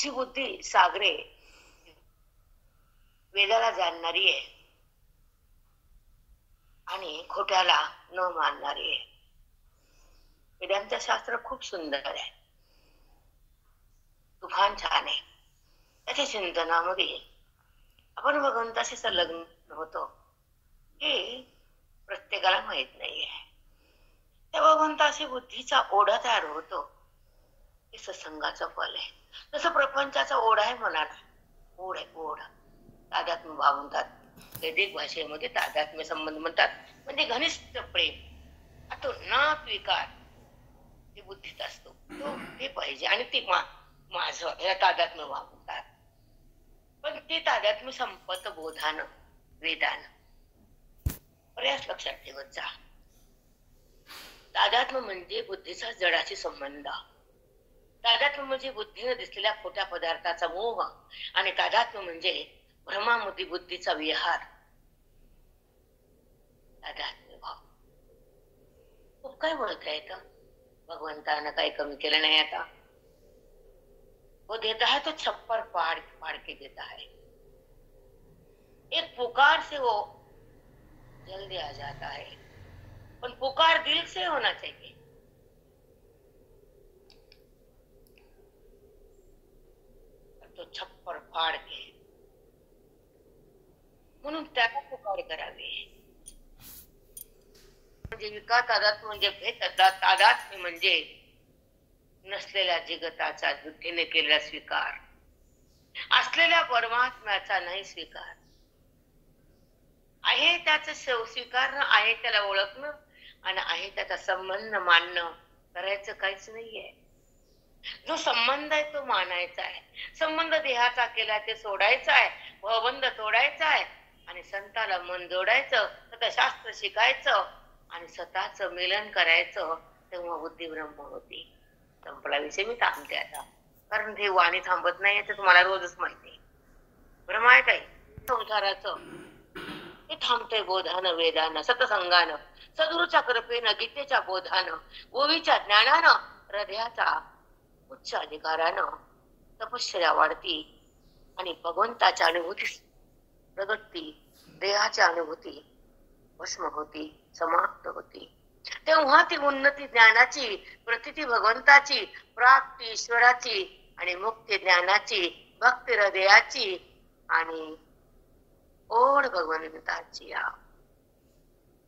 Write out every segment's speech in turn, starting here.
तिची बुद्धी सागरे वेदाला जाणणारी आहे आणि खोट्याला न मानणारी आहे. वेदांचं शास्त्र खूप सुंदर आहे, तुफान छान आहे. त्याच्या चिंतनामध्ये आपण भगवंताशी संलग्न होतो हे प्रत्येकाला माहित नाहीये. त्या भगवंताशी बुद्धीचा ओढा तयार होतो हे सत्संगाचं फल आहे. जसं प्रपंचाचा ओढा आहे मनाला, ओढ आहे, ओढ. तादात्म्य भाव म्हणतात, वैदिक भाषेमध्ये तादात्म्य संबंध म्हणतात, म्हणजे घनिष्ठ प्रेम, अतोनात विकार हे बुद्धीत असतो. तो हे पाहिजे आणि ते माझं याला तादात्म्य भाव म्हणतात. पण ते तादात्म्य संपत बोधानं वेदानं प्रयास लक्षात ठेवत जा. तादात्म्य म्हणजे बुद्धीचा जडाशी संबंध, तादात्म्य म्हणजे बुद्धीने दिसलेल्या खोट्या पदार्थाचा मोह, आणि तादात्म्य म्हणजे भ्रमामध्ये बुद्धीचा विहार. तादात्म्य भाव खूप काय बोलता येतं. भगवंतानं काही कमी केलं नाही. आता वो देता है तो छप्पर फाड़ के देता है. एक पुकार से वो जल्दी आ जाता है, पण पुकार दिल से होना चाहिए. तो छप्पर फाड़ के, म्हणून त्याला पुकार करावी. म्हणजे विकार तादात्म्य म्हणजे भेद, तादात्म्य म्हणजे नसलेल्या जगताचा बुद्धीने केलेला स्वीकार, असलेल्या परमात्म्याचा नाही स्वीकार. आहे त्याचा स्वीकारणं, आहे त्याला ओळखणं, आणि आहे त्याचा संबंध मानणं, करायचं काहीच नाहीये. जो संबंध आहे तो मानायचा आहे. संबंध देहाचा केला ते सोडायचा आहे, भवबंध तोडायचा आहे, आणि संताला मन जोडायचं, शास्त्र शिकायचं, आणि स्वतःच मिलन करायचं. तेव्हा बुद्धी ब्रह्म होती. संपला विषय. मी थांबते आता, कारण हे वाणी थांबत नाही ते तुम्हाला रोजच माहिती. ब्रह्म आहे काही संसाराचं हे थांबतंय बोधानं वेदानं सतसंगानं, सद्गुरूच्या कृपेनं गीतेच्या बोधानं, ओवीच्या ज्ञानानं, हृदयाचा उच्च अधिकारानं तपश्चर्या वाढती, आणि भगवंताच्या अनुभूती प्रगती, देहाच्या अनुभूती भस्म होती, समाप्त होती. तेव्हा ती उन्नती ज्ञानाची, प्रतिती भगवंताची, प्राप्ती ईश्वराची, आणि मुक्ती ज्ञानाची, भक्ती हृदयाची, आणि ओढ भगवंताची,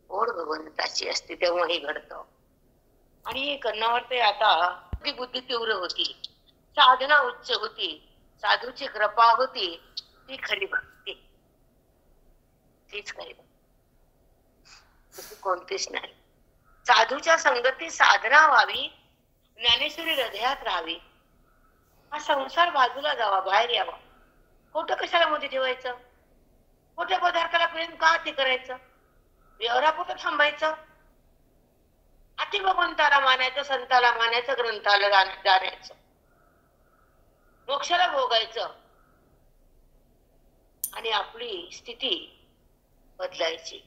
ओढ भगवंताची असते. तेव्हा हे घडतं. आणि करण्यावर ते आता ती बुद्धी तीव्र होती, साधना उच्च होती, साधूची कृपा होती, ती खरी भक्ती, तीच खरी भक्ती, कोणतीच नाही. साधूच्या संगती साधना व्हावी, ज्ञानेश्वरी हृदयात राहावी. हा संसार बाजूला जावा, बाहेर यावा. खोटं कशाला मध्ये ठेवायचं? खोट्या पदार्थाला प्रेम का ते करायचं? व्यवहारापुरतं थांबायचं. अति भगवंताला मानायचं, संताला मानायचं, ग्रंथाला जाणायचं, मोक्षाला भोगायचं, आणि आपली स्थिती बदलायची,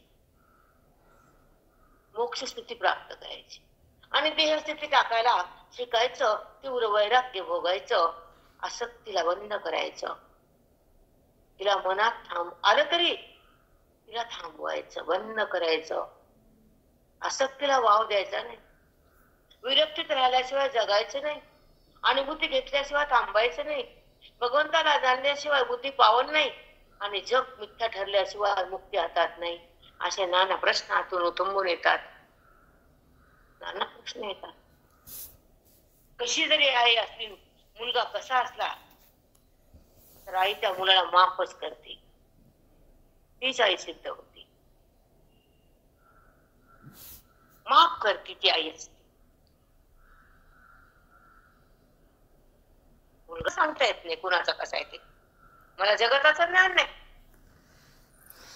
मोक्ष स्थिती प्राप्त करायची, आणि देहस्थिती टाकायला शिकायचं, तीव्र वैराग्य भोगायचं, आसक्तीला बंद करायचं. तिला मनात आलं तरी तिला थांबवायचं, बंद करायचं. आसक्तीला वाव द्यायचा नाही, विरक्तीत राहिल्याशिवाय जगायचं नाही, अनुभूती घेतल्याशिवाय थांबायचं नाही, भगवंताला जाणल्याशिवाय बुद्धी पावन नाही, आणि जग मिथ्या ठरल्याशिवाय मुक्ती हातात नाही. असे नाना प्रश्न आतून उतंबून येतात, नाना प्रश्न येतात. कशी जरी आई असली, मुलगा कसा असला, तर आई त्या मुलाला माफच करते, तीच आई सिद्ध होती. माफ करते ती आई असते. मुलगा सांगता येत नाही कुणाचा कसा आहे ते, मला जगताचं ज्ञान नाही,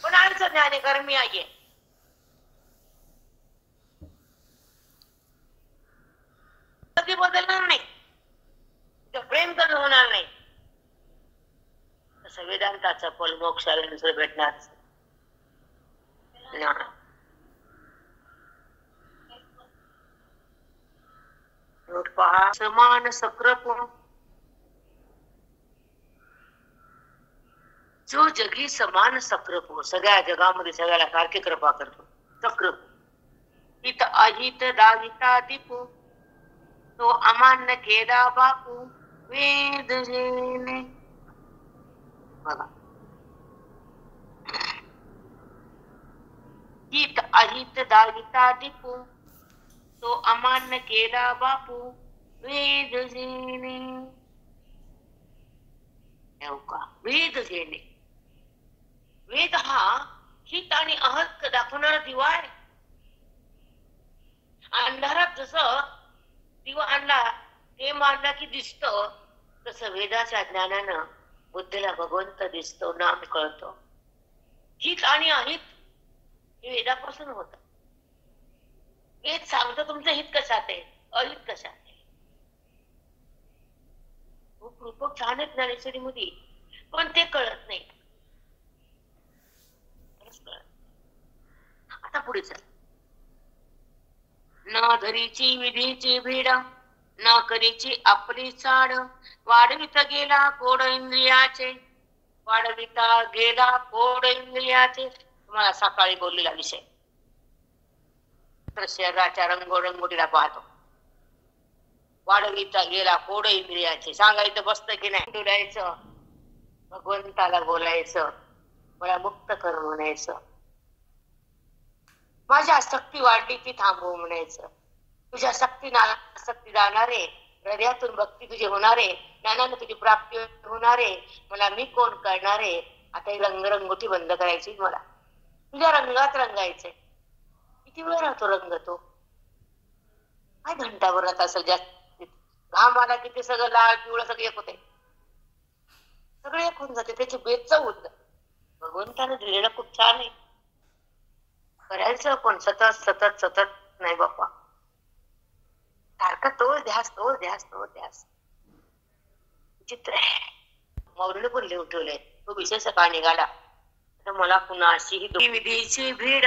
पण आईचं ज्ञान आहे, कारण मी आई आहे. कधी बदलणार नाही, प्रेम कमी होणार नाही. तसं वेदांताचा फल मोक्षाला दुसरं भेटणार पहा. समान सक्रप जो जगी समान सक्रपो, सगळ्या जगामध्ये सगळ्याला सारखी कृपा करतो. सक्रपो हित अहित दाविता दीपू, तो अमान्य केला बापू वेद जेणे. बघा, हित अहित दाविता दीपू, तो अमान्य केला बापू वेद जेणे. वेद जेणे, वेद हा हित आणि अहत दाखवणारा दिवा आहे. अंधारात जसं दिवा आणला ते मारला की दिसत, तसं वेदाच्या ज्ञानानं बुद्धीला भगवंत दिसतो, नाम कळतो. हित आणि अहित हे वेदापासून होत. वेद सांगतो तुमचं हित कशात आहे, अहित कशात आहे. खूप रूपक छान आहेत ज्ञानेश्वरी मध्ये, पण ते कळत नाही. आता पुढे चल. न धरीची विधीची भीड, न करीची आपली चाड, वाढविता गेला कोड इंद्रियाचे, वाढविता गेला कोड इंद्रियाचे. तुम्हाला सकाळी बोललेला विषय. तर शरीराच्या रंगोरंगोटीला पाहतो. वाढविता गेला कोड इंद्रियाचे. सांगायचं बसतं की नाही, बोलायचं, भगवंताला बोलायचं, मला मुक्त कर म्हणायचं. माझी आसक्ती वाढली ती थांबव म्हणायचं. तुझ्या आसक्ती जाणारे, हृदयातून भक्ती तुझी होणारे, ज्ञानाने तुझी प्राप्ती होणारे, मला मी कोण करणारे. आता ही रंगरंगोटी बंद करायची मला. तुझ्या रंगात रंगायचंय. किती वेळ राहतो रंग तो? काय घंटाभर राहत असेल जास्त. घाम आला की ते सगळं लाल पिवळं सगळं एक होते, सगळे एक होऊन जाते. त्याची बेचव होत. भगवंताने दिलेलं खूप छान आहे, करायचं पण सतत सतत सतत नाही बाप्पा. सारखं तो ध्यास तो ध्यास तो ध्यास. चित्र मौलीने पण लिहून ठेवलंय, तो विषय सकाळ निघाला. तर मला पुन्हा अशी ही विधीची भीड,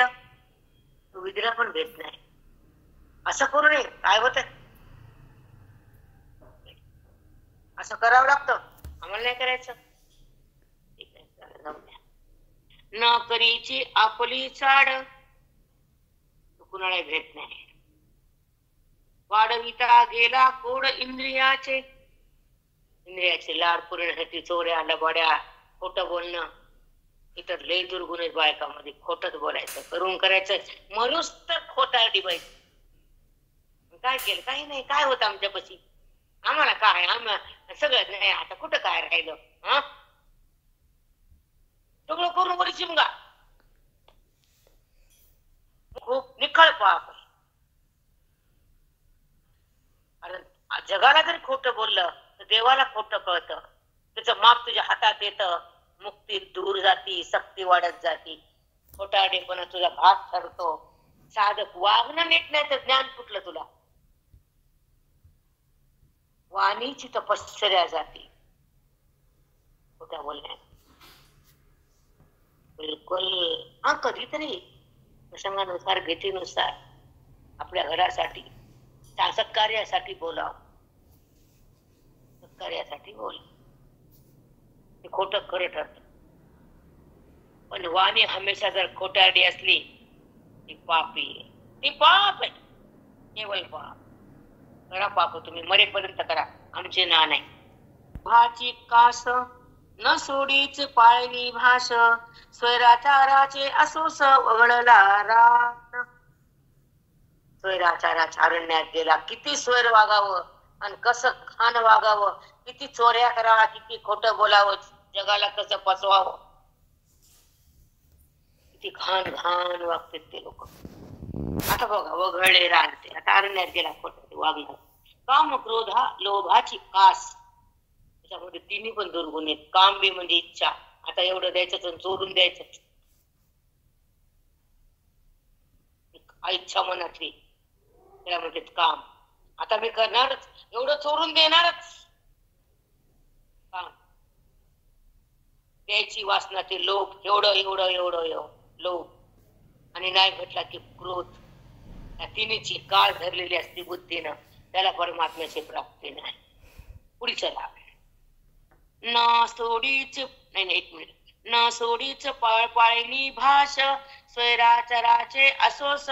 तो विधीला पण भेट नाही. असं करू नये, काय होत असं करावं लागतं, आम्हाला नाही करायचं. न करीची आपली चाड, कुणाला भेट नाही. वाढविता गेला कोड इंद्रियाचे, इंद्रियाचे लाड पुरवण्यासाठी चोऱ्या लबाड्या खोटं बोलणं. इतर लय दुर्गुण आहेत बायकामध्ये. खोटच बोलायचं, करून करायचं, मरूस तर खोटा डिवायचं. काय केलं? काही नाही. काय होतं आमच्यापाशी? आम्हाला काय, आम्हाला सगळं नाही. आता कुठं काय राहिलं? हा, सगळं करून बरी शिमगा. खूप निखळ पाप. कारण जगाला जरी खोटं बोललं तर देवाला खोटं कळतं. त्याचं माप तुझ्या हातात येतं. मुक्ती दूर जाती, सक्ती वाढत जाती. खोटारडेपणा तुझा भाग ठरतो. साधक वागणं नीट नाही तर ज्ञान कुठलं तुला? वाणीची तपश्चर्या जाती खोट्या बोलण्यात. बिलकुल. हा, कधीतरी प्रसंगानुसार भीतीनुसार आपल्या घरासाठी सत्कार्यासाठी बोलाव, सत्कार्यासाठी बोल. ते खोटं खरं ठरत. पण वाणी हमेशा जर खोटारडी असली ती पापी, ती पाप आहे, केवळ पाप. करा पाप, तुम्ही मरेपर्यंत करा, आमचे ना नाही. भाची कास न सोडीच पाळली भाष, स्वैराचाराचे असोस वगळला रान. स्वैराचाराच्या अरण्यात गेला. किती स्वैर वागावं आणि कसं खान वागावं, किती चोऱ्या करावा, किती खोटं बोलावं, जगाला कसं फसवावं, किती घाण घाण वागतात ते लोक. आता बघा, वगळले राहते. आता अरण्यात गेला खोटं वागणार. काम क्रोध हा लोभाची कास, त्याच्यामध्ये तिन्ही पण दुर्गुण आहेत. काम बी म्हणजे इच्छा. आता एवढं द्यायचं चोरून द्यायचं, इच्छा मनातली, त्याला म्हणतात काम. आता मी करणारच, एवढं चोरून देणारच. काम द्यायची वासना, ते लोभ, एवढं एवढं एवढं एवढं लोभ. आणि नाही भेटला की क्रोध. या तिन्हीची काळ धरलेली असते बुद्धीनं, त्याला परमात्म्याची प्राप्ती नाही. पुढे चला. ना सोडीच, नाही एक मिनिट. न सोडीच पाळपाळीनी भाष स्वैराचराचे असोस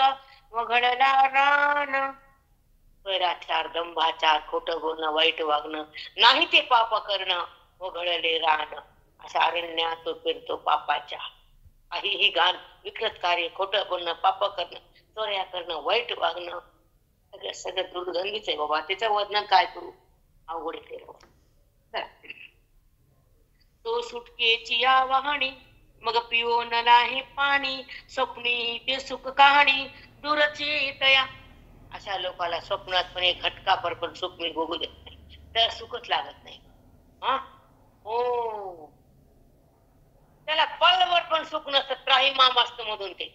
वघडला रान. स्वैराचार दंभाचार खोटं बोलणं वाईट वागणं नाही ते पाप करणं वघडले रान. अशा अरण्यात तो फिरतो पापाच्या. काहीही घाण विकृत कार्य खोटं बोलणं पाप करणं चोऱ्या करणं वाईट वागणं सगळं सगळं दुर्गंधीच आहे बाबा. त्याचं वर्णन काय करू अवघड केलं. तो सुटकेची या वाहणी मग पिओ न नाही पाणी स्वप्नी ते सुख कहाणी दूरची तया. अशा लोकाला स्वप्नात पण एक घटकाभर पण सुख मी भोगू देत नाही. त्याला सुखच लागत नाही. हा हो त्याला पळवर पण सुख नसत. त्राहीमाम असतं मधून ते.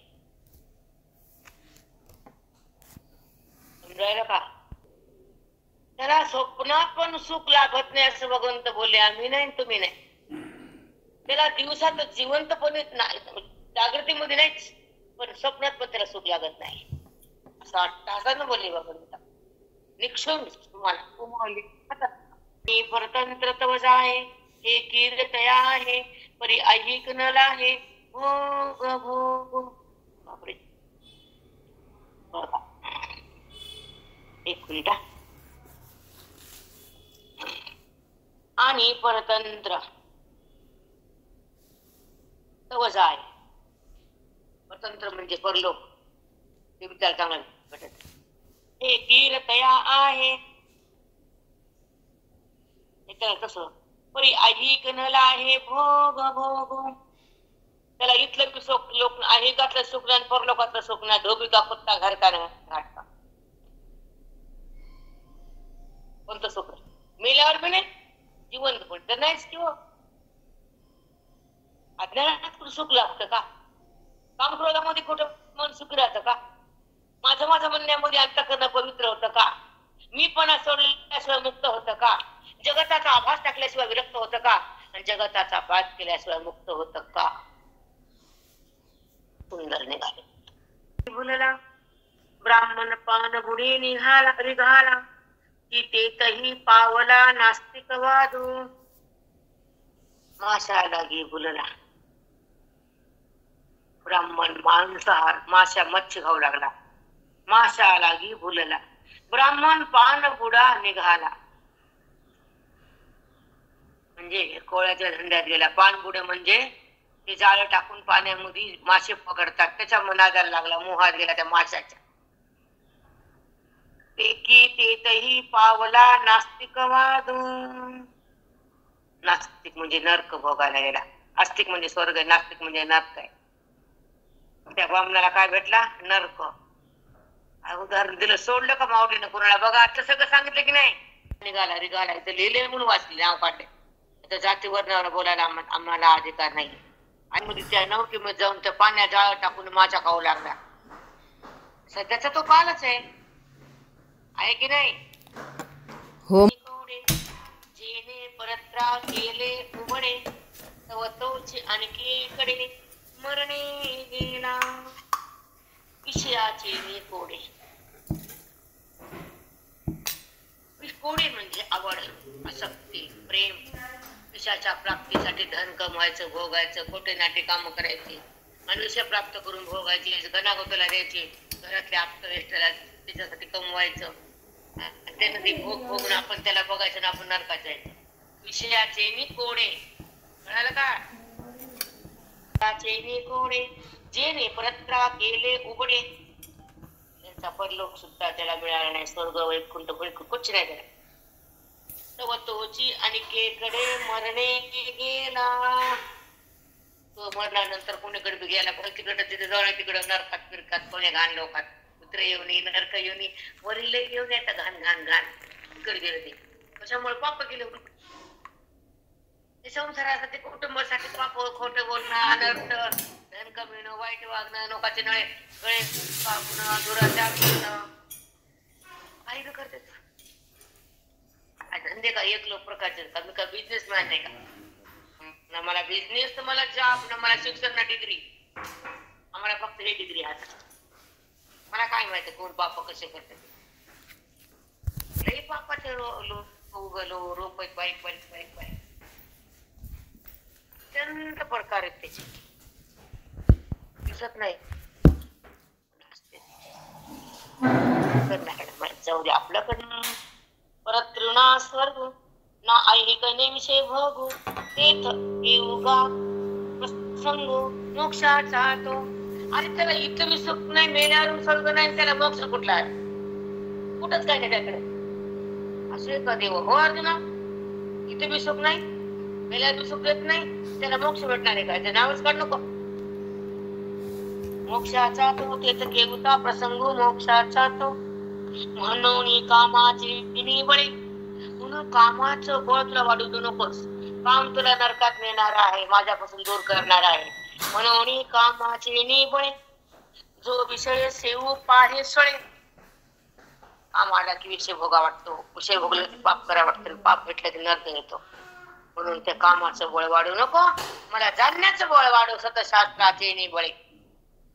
समजायला का? त्याला स्वप्नात पण सुख लागत नाही असं भगवंत बोलले. आम्ही नाही तुम्ही नाही. त्याला दिवसात जिवंतपणे जागृतीमध्ये नाहीच पण स्वप्नात पण त्याला सुख लागत नाही असं तासानं बोलले भगवंत. निक्षून तुम्हाला परतंत्र तव जाहे हे कीर्तया आहे परी ऐहिक न लाहे भोग भोग. बापरे बघा एक मिनिट. आणि परतंत्र तव जाय परतंत्र म्हणजे परलोक. ते विचार चांगला भेटत. हे कीर्तया आहे कसं परी ऐहिक न लाहे भोग भोग. त्याला इथलं सुख लोक ऐहिकातलं सुख नाही परलोकातलं सुख नाही. धोबिका कुत्ता घरकानं घाटका कोणतं सुख मेल्यावर बी नाही जिवंत पण तर नाहीच किंवा अज्ञानात सुख लागतं का? कामक्रोधामध्ये कुठं मन सुखी राहतं का? माझं म्हणण्यामध्ये अंतःकरण पवित्र होतं का? मीपणा सोडल्याशिवाय मुक्त होतं का? जगताचा आभास टाकल्याशिवाय विरक्त होतं का? आणि जगताचा पाठ केल्याशिवाय मुक्त होतं का? सुंदर निघाले. बोलला ब्राह्मण पान बुडी निघाला रिघाला की तेही पावला नास्तिकवादू. माशा लागी बोलला. ब्राह्मण मांसाहार माशा मच्छी खाऊ लागला. माशा लागी भुलला. ब्राह्मण पान बुडा निघाला म्हणजे कोळ्याच्या धंद्यात गेला. पानबुडे म्हणजे ते जाळं टाकून पाण्यामध्ये मासे पकडतात. त्याच्या मनाला लागला. मोहात गेला त्या माशाच्या. तेही पावला नास्तिकवाद. नास्तिक म्हणजे नरक भोगायला गेला. आस्तिक म्हणजे स्वर्ग आहे. नास्तिक म्हणजे नरक आहे. त्या ब्राह्मणाला काय भेटला? नरक. उदाहरण दिलं. सोडलं का माऊलीनं कुणाला? बघा आता सगळं सांगितलं की नाही. निघाला रिघाला इथं लिहिले म्हणून वाचले. नाव काढले. जाती वर्णावर बोलायला आम्हाला अधिकार नाही. आणि मग त्या नौकेमध्ये जाऊन त्या पाण्यात जाळ टाकून माचा खाऊ लागला. सध्याचा तो कालच आहे की नाही? हो. जेने परत्रा केले उघडे तव तोच आणखी कडे मरणे गेला विषयाचे मी कोडे. कोडे म्हणजे आवड आसक्ती प्रेम. विषयाच्या प्राप्तीसाठी धन कमवायचं भोगायचं खोटे नाटे काम करायचे आणि विषय प्राप्त करून भोगायचे गणागोताला द्यायचे घरातल्या आप्तवेष्टाला त्याच्यासाठी कमवायचं. त्यानं ते भोग भोगून आपण त्याला बघायचं ना आपण नरकात जायचं. विषयाचे मी कोडे. म्हणाल का? कोडे जेने परत्रा केले उघडे त्यांचा परलोक सुद्धा त्याला मिळाला नाही. स्वर्ग वैकुंठ कुछ नाही त्याला. तव तोची अनिकेकडे मरणे गेला. तो मरणानंतर कोणीकडे बी गेला पण तिकडे तिथे जाऊन तिकडे नरकात फिरकात कोणी घाण लोकात कुत्रे येऊन नरक येऊन वरील येऊन येतात घाण घाण घाण तिकडे गेले. ते कशामुळे पाप केले होते. ते संसारासाठी कुटुंबासाठी पाप खोटं बोलणं अनर्थ धन कमविणं वाईट वागणं लोकांचे नळे गळे कापणं दुराचार करणं काही बी करते. धंदे का एक लोक प्रकारचे का? मी का बिझनेसमॅन नाही का? ना मला बिझनेस तर मला जॉब ना मला शिक्षण ना डिग्री. आम्हाला फक्त हे डिग्री आहे. मला काय माहिती कोण पाप कसे करते. लई पापाचे लोक उगलो रोप बाईक बाईक बाईक बाईक अत्यंत प्रकार आहेत त्याचे, दिसत नाही. जाऊ दे आपल्याकडनं. परत तृणा स्वर्ग ना ऐकणे विषय भोगू तेथ येऊगा प्रसंग मोक्षाचा तो. आणि त्याला इथं बी सुख नाही, मेल्यावर स्वर्ग नाही, त्याला मोक्ष कुठला आहे? कुठंच काय नाही त्याकडे. असे का देव? हो अर्जुना, इथे बी सुख नाही, मेल्यावर बी सुख देत नाही, त्याला मोक्ष भेटणार आहे काय? ते नावच काढ नको. मोक्षाचा तो तेथ केवता प्रसंग मोक्षाचा तो. म्हणून कामाची बळी, म्हणून कामाचं बळ तुला वाढू देऊ नकोस. काम तुला नरकात नेणार आहे, माझ्यापासून दूर करणार आहे. म्हणून कामाची निबळे, जो विषय सेवू पाहे सळे. काम आला की विषय भोगा वाटतो, विषय भोगले की पाप करा वाटतं, पाप भेटलं की नरक येतो. म्हणून त्या कामाचं बळ वाढू नको, मला जाणण्याचं बळ वाढव सतशास्त्राचे निबळे.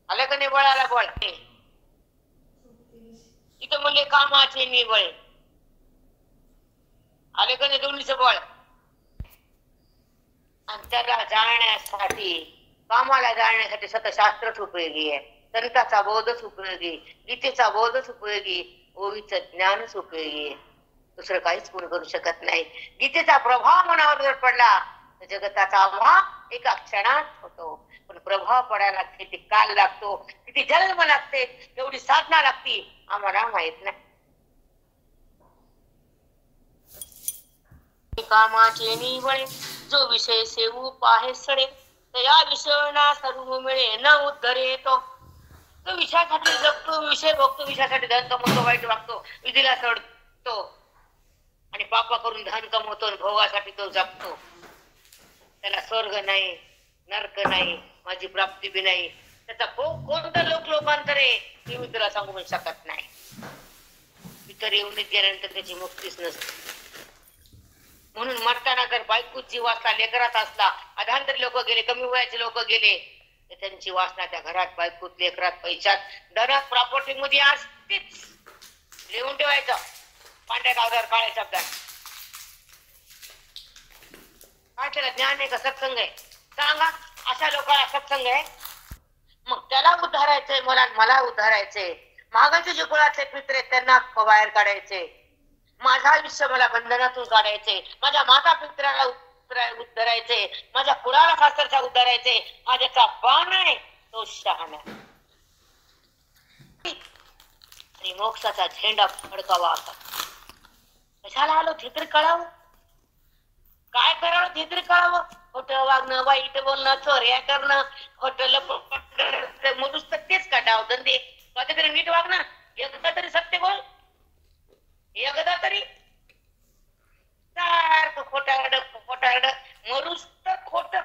आलं का नाही बळाला बळ? इथं म्हणले कामाचे निबळे, आले का नाही दोन्हीचं बळ? आणि त्याला जाणण्यासाठी, कामाला जाणण्यासाठी सतशास्त्रच उपयोगी आहे, संताचा बोधच उपयोगी, गीतेचा बोधच उपयोगी, ओवीचं ज्ञानच उपयोगी आहे. दुसरं काहीच कोणी करू शकत नाही. गीतेचा प्रभाव मनावर जर पडला तर जगताचा अभाव एका क्षणात होतो. पण प्रभाव पडायला किती काल लागतो, किती जन्म लागते, एवढी साधना लागती, आम्हाला माहित नाही. कामाचे निवळे, जो विषय सेवू पाहे सडे, तर या विषयाना सर्व मिळे न उद्धरे तो. तो विषयासाठी जगतो, विषय बघतो, विषयासाठी धन कमवतो, वाईट वागतो, विधीला सोडतो आणि पापा करून धन कमवतो, भोगासाठी तो जगतो. त्याला स्वर्ग नाही, नरक नाही, माझी प्राप्ती बी नाही. त्याचा कोणतं लोकांतर आहे हे मी तुला सांगू शकत नाही. इतर येऊन गेल्यानंतर त्याची मुक्तीच नसते. म्हणून मरताना जर बायकोच जीव असला, लेकरात असला, अधांतरी लोक गेले, कमी वयाचे लोक गेले, तर त्यांची वासना त्या घरात, बायकोत, लेकरात, पैशात, धनात, प्रॉपर्टी मध्ये असतेच. लिहून ठेवायचं पांढऱ्या कागदावर काळ्या शब्दात. काय त्याला ज्ञान आहे का सत्संग आहे? सांगा. अशा लोकांना सत्संग आहे? मग त्याला उद्धारायचंय, मला उद्धारायचंय. मागाचे जे कुळाचे मित्र आहेत त्यांना बाहेर काढायचे. माझं आयुष्य मला बंधनातून काढायचे, माझ्या माता पित्राला उद्धरायचे, माझ्या कुळाला सासरच्या उद्धरायचे. माझ्याचा बाण आहे तो शहाणा, आणि मोक्षाचा झेंडा फडकावा. आता कशाला आलो ते तरी कळावं, काय करावं ते तरी कळावं. खोटं वागणं, वाईट बोलणं, चोऱ्या करणं, खोटं मनुष्य तर तेच काढावं धंदे. तरी नीट वागणं, एकदा तरी सत्य बोल, एकदा तरी. सारखं खोटारड मरूस तर खोट.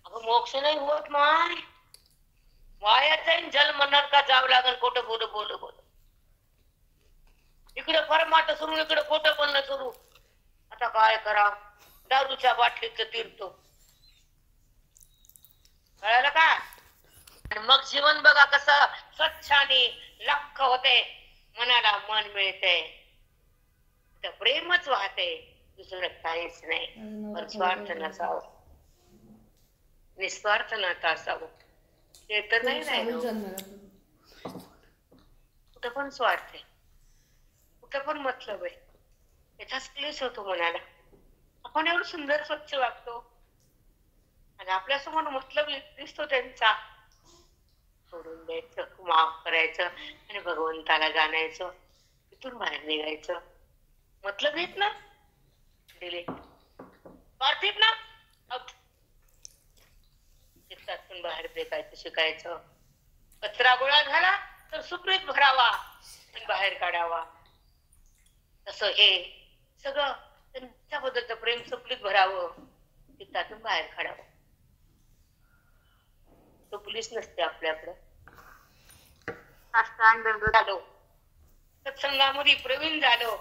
अगं मोक्ष नाही होत माय, वाया जाईन, जन्म नरकात जावं लागेल खोटं बोल. इकडे परमार्थ सुरू, इकडे खोटं बोलणं सुरू. आता काय करा? दारूच्या बाटलीच तीरतो, कळालं का? आणि मग जीवन बघा कसं स्वच्छ आणि लख होते, मनाला मन मिळते, प्रेमच वाहते, दुसरं काहीच नाही. पण स्वार्थ नसावं, निस्वार्थ नातं असावं. ते तर नाही राहिलं. कुठं पण स्वार्थ आहे, कुठं पण मतलब आहे, याचाच क्लेश होतो मनाला. आपण एवढं सुंदर स्वच्छ वागतो आणि आपल्यासमोर मतलब दिसतो त्यांचा, सोडून द्यायचं, माफ करायचं आणि भगवंताला जाणायचं, तिथून बाहेर निघायचं. मतलब येत ना दिले पार्थित ना, चित्तातून बाहेर फेकायचं शिकायचं. कचरा गोळा झाला तर सुपरीत भरावा आणि बाहेर काढावा. तसं हे सगळं त्यांच्याबद्दलचं प्रेम सुपरीत भरावं, चित्तातून बाहेर काढावं. तो पोलीस नसते आपल्याकडं. झालो, सत्संगामध्ये प्रवीण झालो,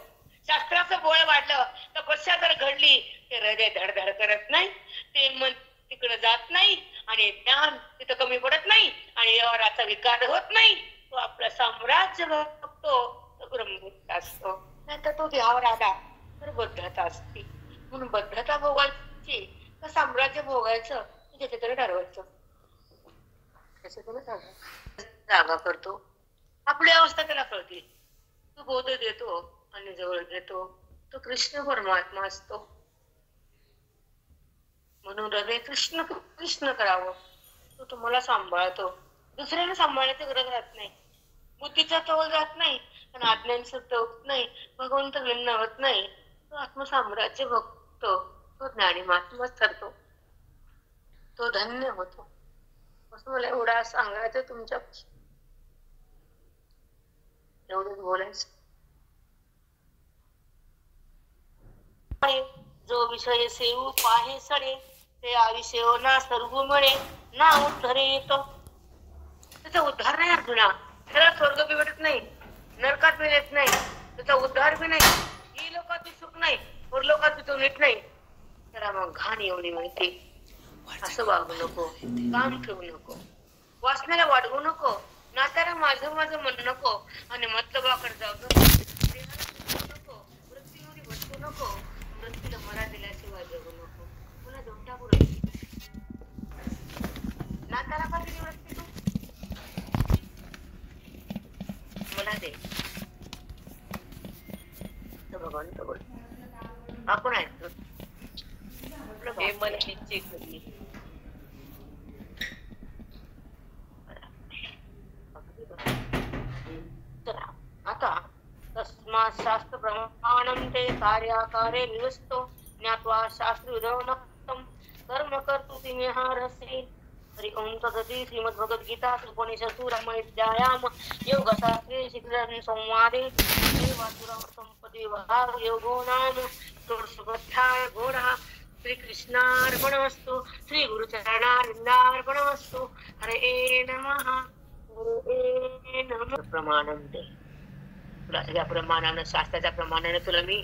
शास्त्राचं बळ वाढलं, तपस्या जर घडली, ते हृदय धडधड करत नाही, ते मन तिकडे जात नाही आणि ज्ञान तिथं कमी पडत नाही आणि व्यवहाराचा विकार होत नाही. तो आपलं साम्राज्य बघतो, तो ब्रह्मभूत असतो. नाहीतर तो देहावर आला तर बद्धता असते. म्हणून बद्धता भोगायची का साम्राज्य भोगायचं ज्याच्या त्याला ठरवायचं, त्याच्या त्याला ठरवायचं. जागा करतो, आपली अवस्था त्याला कळते. तो बोध देतो आणि जवळ घेतो तो कृष्ण परमात्मा असतो. म्हणून हृदय कृष्ण कृष्ण करावं. तो तुम्हाला सांभाळतो, दुसऱ्याला सांभाळण्याची गरज राहत नाही. बुद्धीचा तोल जात नाही, पण आज्ञांचं होत नाही, भगवंत भिन्न होत नाही. तो आत्मसाम्राज्य भोगतो, तो ज्ञानी महात्माच ठरतो, तो धन्य होतो. असं मला एवढा सांगायचं तुमच्या एवढंच बोलायचं. जो विषय सेवू पाहे सडे, ते आविषय ना सर्व मिळे ना उद्धरे येतो. त्याचा उद्धार नाही अर्जुना. त्याला स्वर्ग बी भेटत नाही, नरकात बी येत नाही, त्याचा उद्धार बी नाही, ही लोकात बी सुख नाही, परलोकात बी तो नीट नाही. त्याला मग घाण एवढी माहिती. असं वागू नको, काम ठेवू नको, वासनेला वाढवू नको, नात्याला माझं माझं म्हणू नको, आणि मतलबाकडे जाऊ नको, वृत्तीमध्ये भटकू नको, वृत्तीला मला दिल्याशिवाय जगू नको. तुला दोनटा वृत्ती, नात्याला का दिली वृत्ती तू? मला दे. भगवंत बोल, आपण ऐकतो हे मन निश्चित होती. आता तस्मात् शास्त्र प्रमाणं ते कार्याकारे निवस्तो ज्ञात्वा शास्त्रविधोक्तं कर्म कर्तुं निहारसे. हरि ओम तदति श्रीमद्भगवद्गीता उपनिषत्सु ब्रह्मविद्यायां योगशास्त्रे श्रीकृष्ण संवादे देवासुरसम्पदे योगो नाम षोडशोऽध्यायः. श्रीकृष्णार्पणमस्तु, श्री गुरुचरणार्पणमस्तु. हरे नमः. प्रमाणं ते या प्रमाणानं, शास्त्राच्या प्रमाणाने तुला मी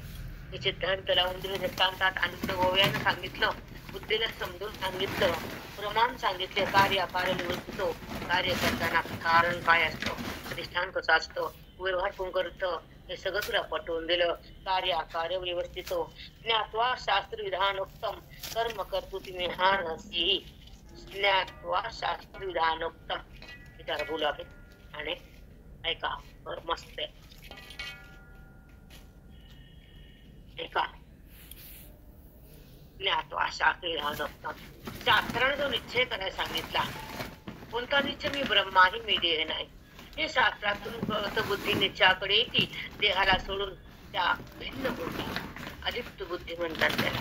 सिद्धांत लावून दिले, दृष्टांतात आणि गोव्यानं सांगितलं, बुद्धीला समजून सांगितलं, प्रमाण सांगितले, कार्य निवृत्तो, कार्य करताना कारण काय असतं, अधिष्ठान कसं असतं, व्यवहार कोण करतं, हे सगळं तुला पटवून दिलं. कार्य व्यवस्थित ज्ञात्वा शास्त्र विधानोक्तम कर्म कर्तुं निहारसि. ज्ञात्वा शास्त्र विधानोक्तम विचार बोला आणि ऐका, मस्त आहे. ऐका, ज्ञात्वा शास्त्र विधानोक्तम, शास्त्राने जो निश्चय करायला सांगितला, कोणता निश्चय? मी ब्रह्मा ही मी देह नाही. हे शास्त्रातून कळतं. बुद्धी निश्चयाकडे येते, देहाला सोडून त्या भिन्न बुद्धी, अलिप्त बुद्धी म्हणतात त्याला.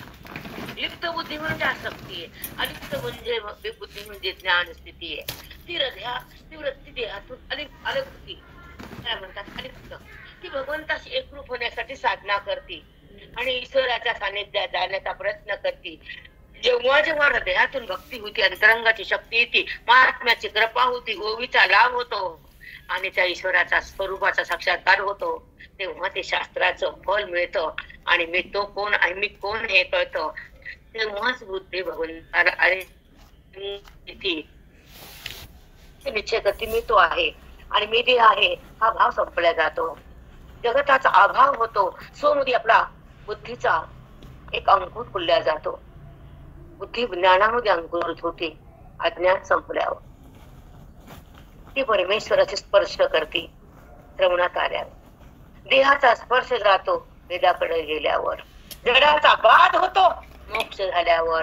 लिप्त बुद्धी म्हणजे आसक्ती आहे, अलिप्त म्हणजे बुद्धी म्हणजे ज्ञान स्थिती आहे. ती वृत्ती देहातून अलिप्ती काय म्हणतात, अलिप्त. ती भगवंताशी एकरूप होण्यासाठी साधना करते आणि ईश्वराच्या सानिध्यात जाण्याचा प्रयत्न करते. जेव्हा जेव्हा हृदयातून भक्ती होती, अंतरंगाची शक्ती येते, महात्म्याची कृपा होती, ओवीचा लाभ होतो आणि त्या ईश्वराचा स्वरूपाचा साक्षात्कार होतो, तेव्हा ते शास्त्राचं फल मिळतं आणि मी तो कोण आहे, मी कोण हे कळतं. तेव्हाच बुद्धी भगवंताला निश्चय करते, मी तो आहे आणि मी ते आहे, हा भाव संपला जातो. जगताचा अभाव होतो, स्वमध्ये आपला बुद्धीचा एक अंकुर खुलला जातो. बुद्धी ज्ञानामध्ये अंकुरित होते. अज्ञान संपल्यावर ती परमेश्वराचे स्पर्श करते. श्रवणात आल्यावर देहाचा स्पर्श जातो, वेदाकडे गेल्यावर जडाचा बाध होतो, मोक्ष झाल्यावर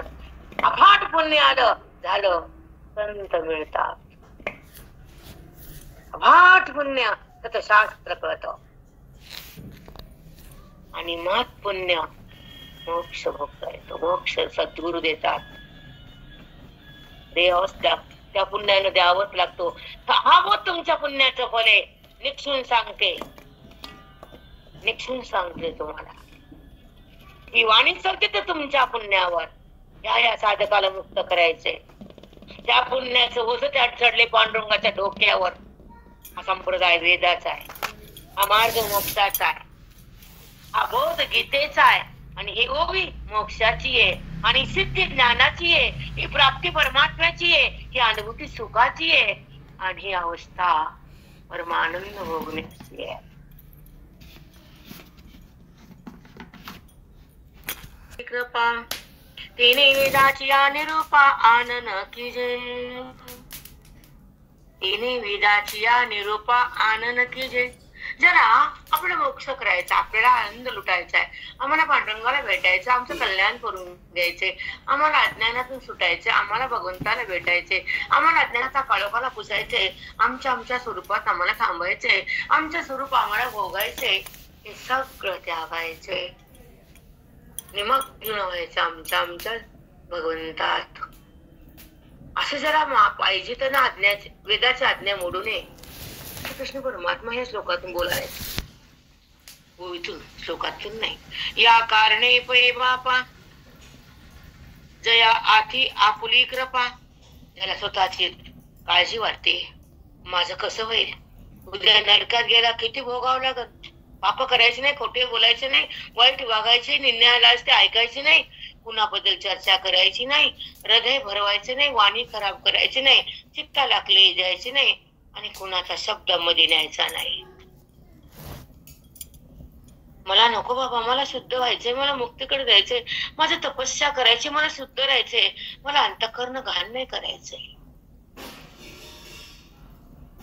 अफाट पुण्य आलं झालं, संत मिळतात. अफाट पुण्य त्याचं शास्त्र कळतं आणि महत् पुण्य मोक्ष भोगता येतो. मोक्ष सद्गुरु देतात. त्या पुण्यानं द्यावंच लागतो. हा मग तुमच्या पुण्याचं फल आहे. निक्षून सांगते तुम्हाला. ही वाणी सांगते तर तुमच्या पुण्यावर या साधकाला मुक्त करायचे. त्या पुण्याचं ओझं त्या चढले पांडुरंगाच्या डोक्यावर. हा संप्रदाय वेदाचा आहे, हा मार्ग मोक्षाचा आहे, हा बोध गीतेचा आहे आणि ही ओवी मोक्षाची आहे आणि सिद्धी ज्ञानाची आहे. ही प्राप्ती परमात्म्याची आहे, ही अनुभूती सुखाची आहे आणि ही अवस्था परमानंद भोगण्याची आहे. कृपा तिने वेदाची या निरूपा आनन की जय. तिने वेदाची या निरूपा आनन की जय. जरा आपला मोक्ष करायचा, आपल्याला आनंद लुटायचा आहे, आम्हाला पांडुरंगाला भेटायचं, आमचं कल्याण करून द्यायचे, आम्हाला अज्ञानातून सुटायचे, आम्हाला भगवंताला भेटायचे, आम्हाला अज्ञानाचा काळोखाला पुसायचे, आमच्या स्वरूपात आम्हाला थांबायचे, आमचं स्वरूप आम्हाला भोगायचे, हे सगळं त्यागायचे, निमग्न व्हायचं आमच्या भगवंतात. असं जरा पाहिजे तर ना आज्ञाचे, वेदाची आज्ञा मोडू नये. कृष्ण परमात्मा या श्लोकातून बोलायचं, ओळीतून, श्लोकातून नाही. या कारणे पै बापा जया आधी आपुली कृपा. याला स्वतःची काळजी वाटते, माझं कसं होईल, उद्या नरकात गेला किती भोगावं लागत. पाप करायचे नाही, खोटे बोलायचे नाही, वाईट वागायचे, निंदा ते ऐकायचे नाही, कुणाबद्दल चर्चा करायची नाही, हृदय भरवायचे नाही, वाणी खराब करायची नाही, चित्ताला क्लेश द्यायचे नाही, आणि कुणाचा शब्द मध्ये न्यायचा नाही. मला नको बाबा, मला शुद्ध व्हायचंय, मला मुक्तीकडे जायचंय, माझं तपस्या करायची, मला शुद्ध राहायचंय, मला अंतःकरण घाण नाही करायचंय.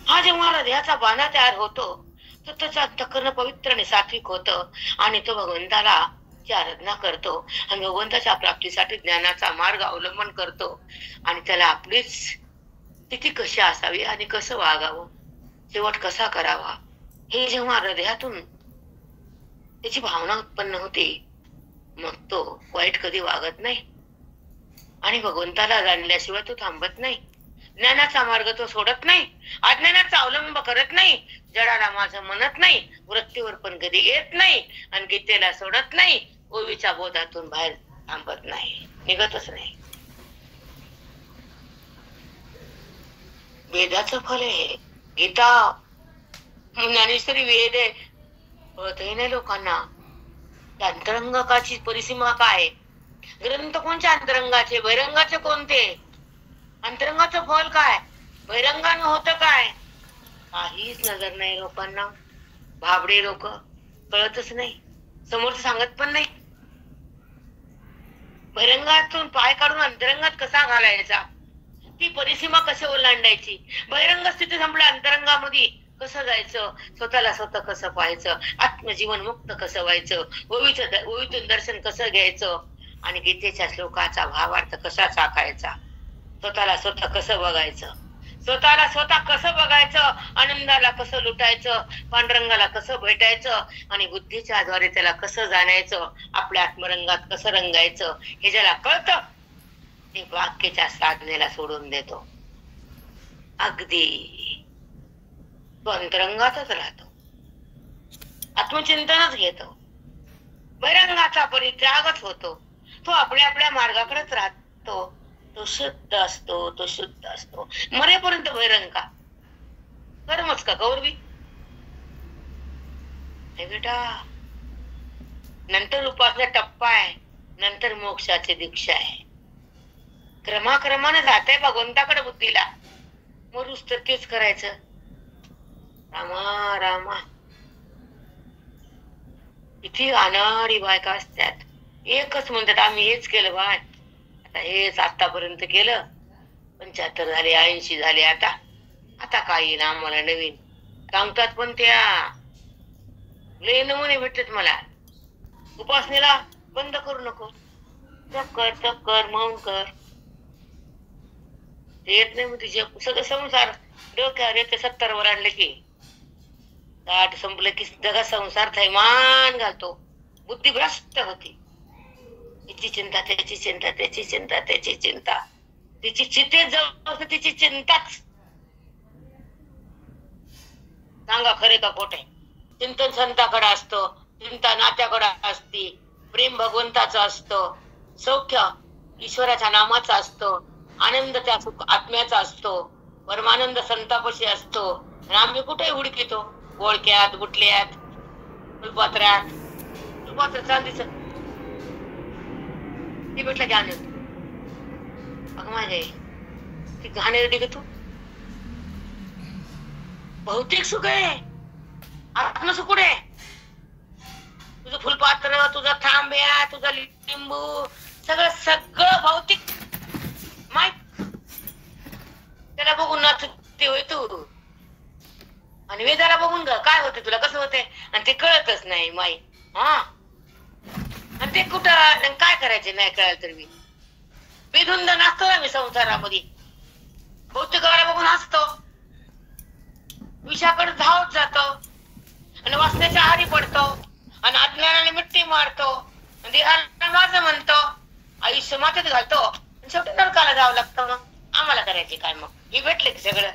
हा जेव्हा हृदयाचा बाणा तयार होतो तर त्याचं अंतःकरण पवित्र आणि सात्विक होतं, आणि तो भगवंताला ची आराधना करतो, आणि भगवंताच्या प्राप्तीसाठी ज्ञानाचा मार्ग अवलंबन करतो, आणि त्याला आपलीच स्थिती कशी असावी आणि कसं वागावं, शेवट कसा करावा, हे जेव्हा हृदयातून त्याची भावना उत्पन्न होते, मग तो वाईट कधी वागत नाही, आणि भगवंताला जाणल्याशिवाय तो थांबत नाही, ज्ञानाचा मार्ग तो सोडत नाही, अज्ञानाचा अवलंब करत नाही, जडाला माझं म्हणत नाही, वृत्तीवर पण कधी येत नाही, आणि गीतेला सोडत नाही, ओवीच्या बोधातून बाहेर थांबत नाही, निघतच नाही. वेदाचं फल आहे गीता, ज्ञानेश्वरी वेद आहे, कळतही नाही लोकांना. अंतरंगाची परिसीमा काय, ग्रंथ कोणत्या अंतरंगाचे, बहिरंगाचे कोणते, अंतरंगाचं फल काय, बहिरंगानं होतं काय, काहीच नजर नाही लोकांना. भाबडे लोक, कळतच नाही, समोरच सांगत पण नाही. बहिरंगातून पाय काढून अंतरंगात कसा घालायचा, ती परिसीमा कशी ओलांडायची, बहिरंग स्थिती संपल्या अंतरंगामध्ये कसं जायचं, स्वतःला स्वतः कसं पाहायचं, आत्मजीवन मुक्त कसं व्हायचं, ओवीतून दर्शन कसं घ्यायचं, आणि गीतेच्या श्लोकाचा भावार्थ कसा चाकायचा, स्वतःला स्वतः कसं बघायचं, स्वतःला स्वतः कसं बघायचं, आनंदाला कसं लुटायचं, पांडुरंगाला कसं भेटायचं, आणि बुद्धीच्या द्वारे त्याला कसं जाणायचं, आपल्या आत्मरंगात कसं रंगायचं, हे ज्याला कळतं ते वाक्याच्या साधनेला सोडून देतो. अगदी तो अंतरंगातच राहतो, आत्मचिंतनच घेतो, बहिरंगाचा परित्यागच होतो, तो आपल्या मार्गाकडेच राहतो, तो शुद्ध असतो, तो शुद्ध असतो, मरेपर्यंत बहिरंग का, कर्मच का गौरवी. हे बेटा, नंतर उपासना टप्पा आहे, नंतर मोक्षाची दीक्षा आहे, क्रमाक्रमाने जात आहे भगवंताकडे बुद्धीला. मरूस तर तेच करायचं, रामा रामा. किती अनाडी बायका असतात, एकच म्हणतात आम्ही हेच केलं बाय, आता हेच आतापर्यंत केलं, 75 झाले, 80 झाले, आता काय येईल आम्हाला नवीन, सांगतात. पण त्या लय नमुने भेटतात मला. उपासनेला बंद करू नको, तप कर मौन कर, येत नाही मग तिचे सगळं संसार डोक्यावर येते. 70 वर आणले की 60 संपलं की जगा संसार थैमान घालतो, बुद्धी भ्रष्ट होती. तिची चिंता, त्याची चिंता, त्याची चिंता, त्याची चिंता, तिची चिते जवळ तिची चिंताच. सांगा खरे का खोटे. चिंतन संताकडे असतो, चिंता नात्याकडे असती, प्रेम भगवंताचं असतं, सौख्य ईश्वराच्या नामाचा असतो, आनंद त्या आत्म्याचा असतो, परमानंद संतापाशी असतो. आणि आम्ही कुठे हुडकितो, ओळख्यात, गुटल्यात, फुलपात्रात, फुलपात्र चांदीच ती भेटला की आनंद. अगं माझे ती घाणेरडी ग तू. भौतिक सुख आहे, आत्मसुख कुठे आहे? तुझं फुलपात्र, तुझा थांब्या, तुझा लिंबू सगळं सगळं भौतिक माहित, त्याला बघून नाचते होय तू. आणि वेदाला बघून काय होते तुला, कसं होते, आणि ते कळतच नाही माई. हा, आणि ते कुठं काय करायचे नाही कळाल तर मी बेधुंद नाचतो ना मी संसारामध्ये. भौतिकाला बघून हसतो, विषाकडे धावत जातो, आणि वासनेच्या आहारी पडतो, आणि अज्ञानाने मिट्टी मारतो, आणि देहाला माझं म्हणतो, आयुष्य मातीत घालतो, आणि शेवटी नरकाला जावं लागतं. मग आम्हाला करायचे काय, मग हे भेटले की सगळं.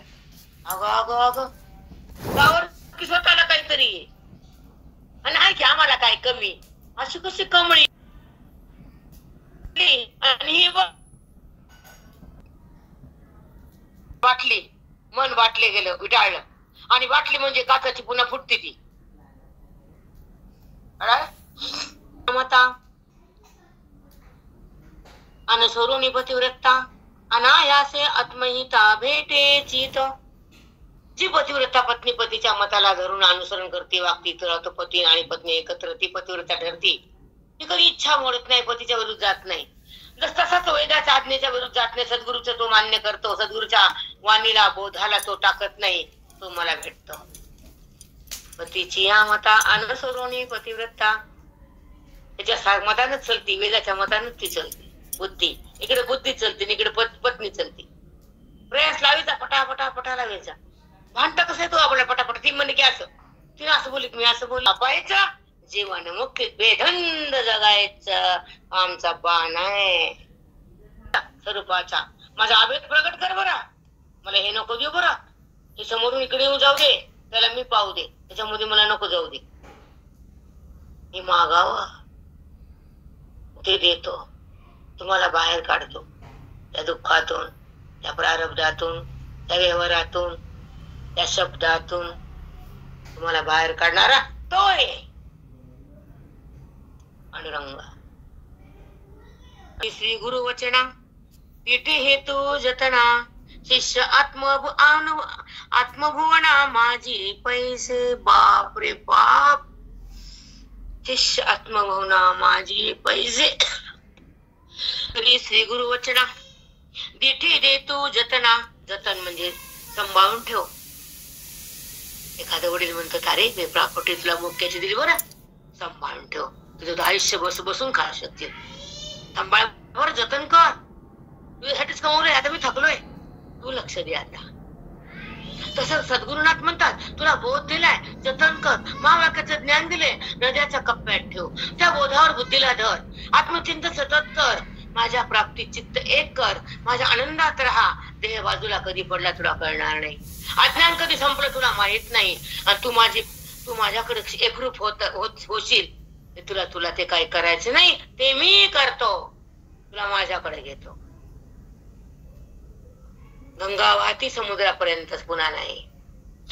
अगं अगं अगं गावर की स्वतःला काहीतरी, आणि आहे की आम्हाला काय कमी, अशी कशी कमळी. आणि ही बाटली, मन बाटले गेलं, विटाळलं, आणि बाटली म्हणजे काचाची पुन्हा फुटते ती. मता अनसोरुनी पतिव्रता अनायासे आत्महिता भेटे चित. जी पतिव्रता पत्नी पतीच्या मताला धरून अनुसरण करते, वागती, तर पती आणि पत्नी एकत्र ती पतिव्रता ठरती. ती कधी इच्छा मोडत नाही, पतीच्या विरुद्ध जात नाही. तसा तो वेदाच्या आज्ञेच्या विरुद्ध जात नाही, सद्गुरूचा तो मान्य करतो, सद्गुरूच्या वाणीला बोधाला तो टाकत नाही, तो मला भेटतो. पतीची या मता अनुसरोनी पतिव्रता, त्याच्या मतानच चलती, वेदाच्या मतानच ती चलती. बुद्धी इकडे बुद्धी चलते, इकडे पत्नी चलती. प्रयास लावायचा, पटापटा पटा लावायचा. भांडता कसं तू आपल्या पटापट, ती म्हणते की असं, तिने असं बोलली, मी असं बोल. पाहायचं जीवन मुक्तीत बेधंद जगायचं आमचा बाण आहे. स्वरूपाचा माझा अभेद प्रगट कर बरा, मला हे नको देऊ बरा, हे समोरून इकडे येऊन जाऊ दे, त्याला मी पाहू दे, त्याच्यामध्ये मला नको जाऊ दे. मी मागावं ते देतो, तुम्हाला बाहेर काढतो त्या दुःखातून, त्या प्रारब्धातून, त्या व्यवहारातून, त्या शब्दातून तुम्हाला बाहेर काढणारा तो आहे पांडुरंग. श्री गुरु वचना पीठी हेतू जतना, शिष्य आत्मभुवना माझी पैसे. बाप रे बाप, शिष्य आत्मभुवना माझी पैसे. श्री गुरु वचना दिठी दे तू जतना, जतन म्हणजे सांभाळून ठेव. एखादा वडील म्हणतो, अरे मी प्रॉपर्टी तुला मुक्याची दिली बरं, सांभाळून ठेव, तुझं आयुष्य बसून खा शकते, सांभाळ बरं, जतन कर, तुझ्यासाठीच कमवलंय, आता मी थकलोय, तू लक्ष दे आता. तसं सद्गुरुनाथ म्हणतात, तुला बोध दिलाय, जतन कर, महावाक्याचं ज्ञान दिले, हृदयाच्या कप्प्यात ठेव, त्या बोधावर बुद्धीला धर, आत्मचिंतन सतत कर, माझ्या प्राप्तीत चित्त एक कर, माझ्या आनंदात राहा, देह बाजूला कधी पडला तुला कळणार नाही, अज्ञान कधी संपलं तुला माहित नाही, आणि तू माझ्याकडे एकरूप होशील. तुला ते काही करायचं नाही, ते मी करतो, तुला माझ्याकडे घेतो. गंगा वाहती समुद्रापर्यंतच, पुन्हा नाही.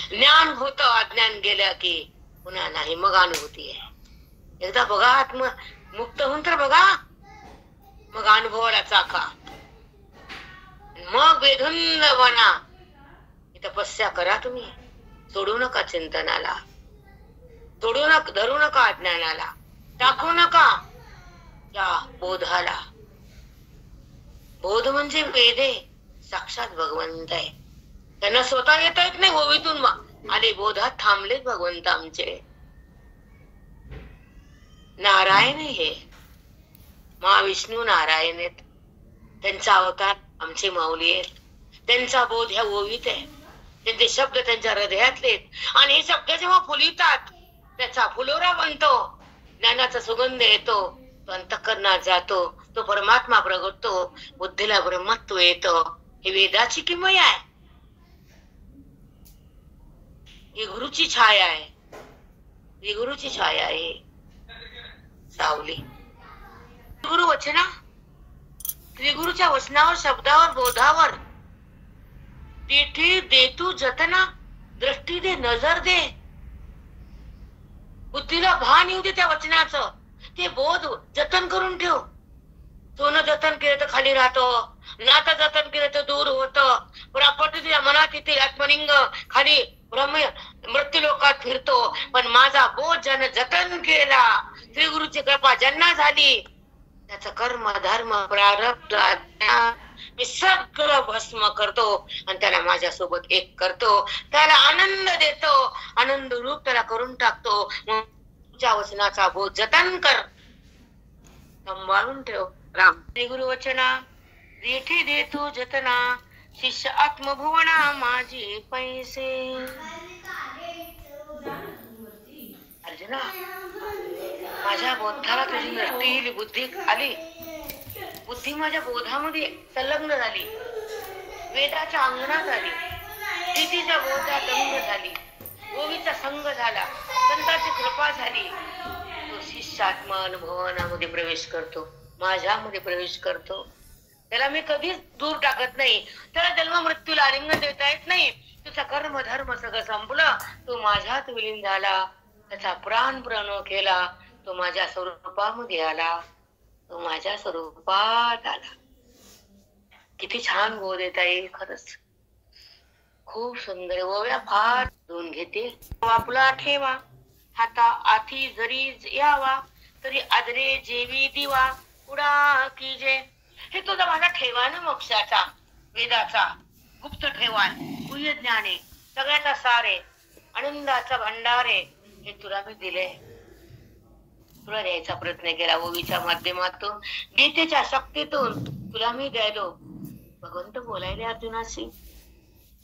ज्ञान होतं, अज्ञान गेलं की पुन्हा नाही, मग अनुभूती आहे. एकदा बघा, आत्म मुक्त होऊन तर बघा, मग अनुभवाला चाका, मग बेधुंद बना. तपस्या करा तुम्ही, सोडू नका चिंतनाला, धरू नका अज्ञानाला, टाकू नका या बोधाला. बोध म्हणजे वेदे, साक्षात भगवंत आहे. त्यांना स्वतः येता येत नाही, ओवीतून आले, बोधात थांबलेत भगवंत आमचे. नारायण हे महाविष्णू नारायण आहेत, त्यांचा अवतार आमचे माऊली आहेत. त्यांचा बोध ह्या ओवीत आहे, त्यांचे शब्द त्यांच्या हृदयातले, आणि हे शब्द जेव्हा फुलितात त्याचा फुलोरा बनतो, ज्ञानाचा सुगंध येतो, तो अंतःकरणात जातो, तो परमात्मा प्रगटतो, बुद्धीला ब्रह्मत्व येतं. ही वेदाची किमया आहे, ही गुरुची छाया आहे, ही गुरुची छाया आहे, सावली. गुरु वचना, श्री गुरुच्या वचनावर, शब्दावर, बोधावर तिथे दे तू जतना, दृष्टी दे, नजर दे, बुद्धीला भान येऊ दे त्या वचनाचं, ते बोध जतन करून ठेव. सोनं जतन केलं तर खाली राहतो, नातं जतन केलं तर दूर होतं, प्रॉपर्टी तुझ्या मनात येते, आत्मलिंग खाली मृत्यू लोकात फिरतो. पण माझा बोध ज्यानं जतन केला, श्री गुरुची कृपा ज्यांना झाली, त्याचं कर्म धर्म प्रारब्ध अज्ञान मी सगळं भस्म करतो आणि त्याला माझ्यासोबत एक करतो, त्याला आनंद देतो, आनंद रूप त्याला करून टाकतो. तुझ्या वचनाचा बोध जतन कर, सांभाळून ठेव. राम श्री गुरु वचना देठी देतो जतना, शिष्य आत्मभुवना माझे पैसे. अर्जुना, माझ्या बोधाला तुझी नष्टी येईल, बुद्धी आली, बुद्धी माझ्या बोधामध्ये संलग्न झाली, वेदाच्या अंगणात आली, प्रीतीच्या बोधात अंग झाली, गोवीचा संग झाला, संतांची कृपा झाली. तो शिष्य आत्मा अनुभवानामध्ये प्रवेश करतो, माझ्यामध्ये प्रवेश करतो. त्याला मी कधीच दूर टाकत नाही, त्याला जन्म मृत्यूला आलिंगन देता येत नाही. तुझा कर्म धर्म सगळं संपलं, तो माझ्यात विलीन झाला, त्याचा प्राण प्रणव केला, तो माझ्या स्वरूपामध्ये आला, तो माझ्या स्वरूपात आला. किती छान बोध येत आहे, खरंच खूप सुंदर. ओव्या फार दोन घेते. आपला ठेवा हाता आथी जरी यावा, तरी आदरे जेवी दिवा उडा की जे. हे तुझा माझा ठेवा ना, मोक्षाचा वेदाचा गुप्त ठेवा, गुह्य ज्ञान आहे, सगळ्याचा सार आहे, आनंदाचा भंडार आहे. हे तुला मी दिले, तुला द्यायचा प्रयत्न केला. ओवीच्या माध्यमातून गीतेच्या शक्तीतून तुला मी द्यायलो. भगवंत बोलायले अर्जुनाशी,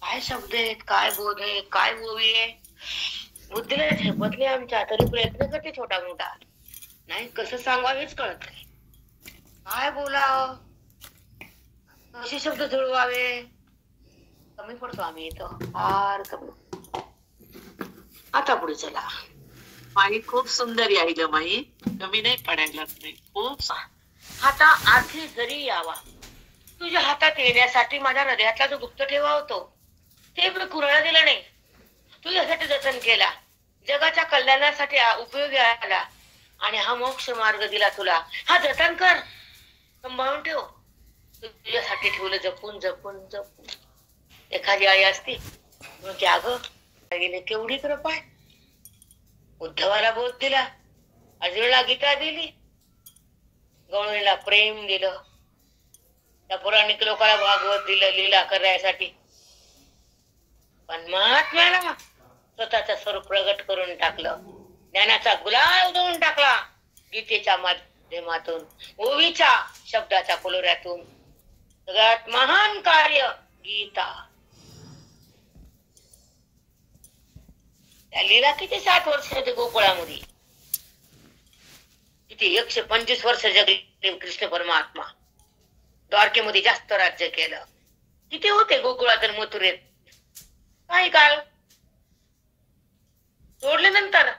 काय शब्द आहेत, काय बोध आहे, काय ओवी आहे. बुद्धीला झेपतले आमच्या, तरी प्रयत्न करते छोटा मोठा, नाही कसं सांगावं हेच कळत नाही. काय बोलावं, कसे शब्द जुळवावे, कमी पडतो आम्ही इथं, फार कमी. आता पुढे चला. माई खूप सुंदर यायला, माई कमी नाही पडायला नाही, खूप. हाता आधी जरी यावा, तुझ्या हातात येण्यासाठी माझ्या हृदयातला जो गुप्त ठेवा होतो, ते मी कुणाला दिला नाही, तुझ्यासाठी जतन केला, जगाच्या कल्याणासाठी उपयोगी आला, आणि हा मोक्ष मार्ग दिला तुला. हा जतन कर, सांभाळून ठेव. तुझ्यासाठी ठेवलं जपून जपून जपून. एखादी आई असती की अगं केवढी कृपा आहे, उद्धवाला बोध दिला, अर्जुनाला गीता दिली, गवळणीला प्रेम दिलं, त्या पौराणिक लोकांना भागवत दिलं लीला करण्यासाठी. पण महात्म्याला स्वतःचं स्वरूप प्रगट करून टाकलं, ज्ञानाचा गुलाल देऊन टाकला. गीतेच्या माध्यमातून, ओवीच्या शब्दाच्या फुलोऱ्यातून सगळ्यात महान कार्य गीता. त्या लीला किती 7 वर्ष होते गोकुळामध्ये, किती 125 वर्ष जगले कृष्ण परमात्मा. द्वारकेमध्ये जास्त राज्य केलं. किती होते गोकुळात आणि मथुरेत, काही काळ सोडले, नंतर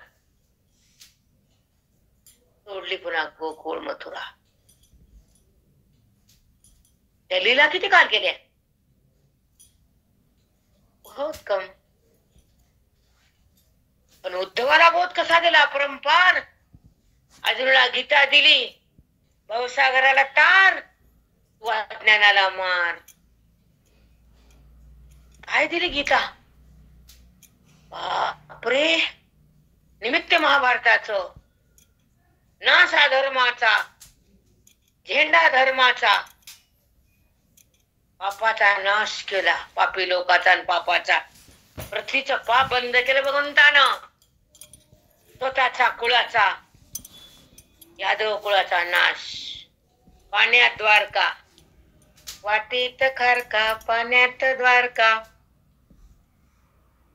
सोडली पुन्हा गोकुळ मथुरा. त्या लीला किती काळ केल्या, बहुत कम. पण उद्धवाला बोध कसा दिला, अपरंपार. अर्जुनाला गीता दिली, भवसागराला तार, ज्ञानाला मार. काय दिली गीता, बापरे. निमित्त महाभारताचं, नासा धर्माचा, झेंडा धर्माचा, पापाचा नाश केला, पापी लोकाचा आणि पापाचा. पृथ्वीचं पाप बंद केलं भगवंतानं. स्वतःचा कुळाचा, यादव कुळाचा नाश. पाण्यात द्वारका, वाटेत खारका, पाण्यात द्वारका,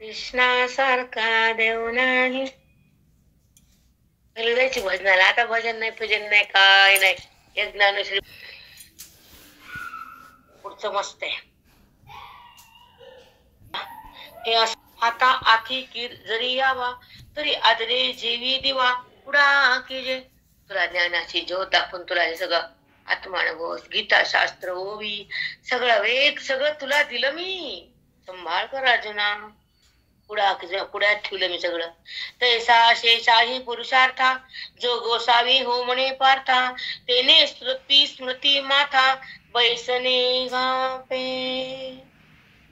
कृष्णासारखा देव नाही. जायची भजनाला, आता भजन नाही, भजन नाही, काय नाही. एक ज्ञानश्री पुढचं मस्त आहे. हे हाता आखी कीर जरी यावा, तरी आदरे जेवी दिवा उडा की जे. तुला ज्ञानाची ज्योत दाखवून तुला हे सगळं आत्मानुभव, गीता शास्त्र, ओवी, सगळं वेग सगळं तुला दिलं मी. संभाळ कर अर्जुना, पुढ्यात ठेवलं मी सगळं. तैसा शेषाही पुरुषार्था, जो गोसावी हो म्हणे पार्था, तेने स्मृती स्मृती माथा, बैसने गापे.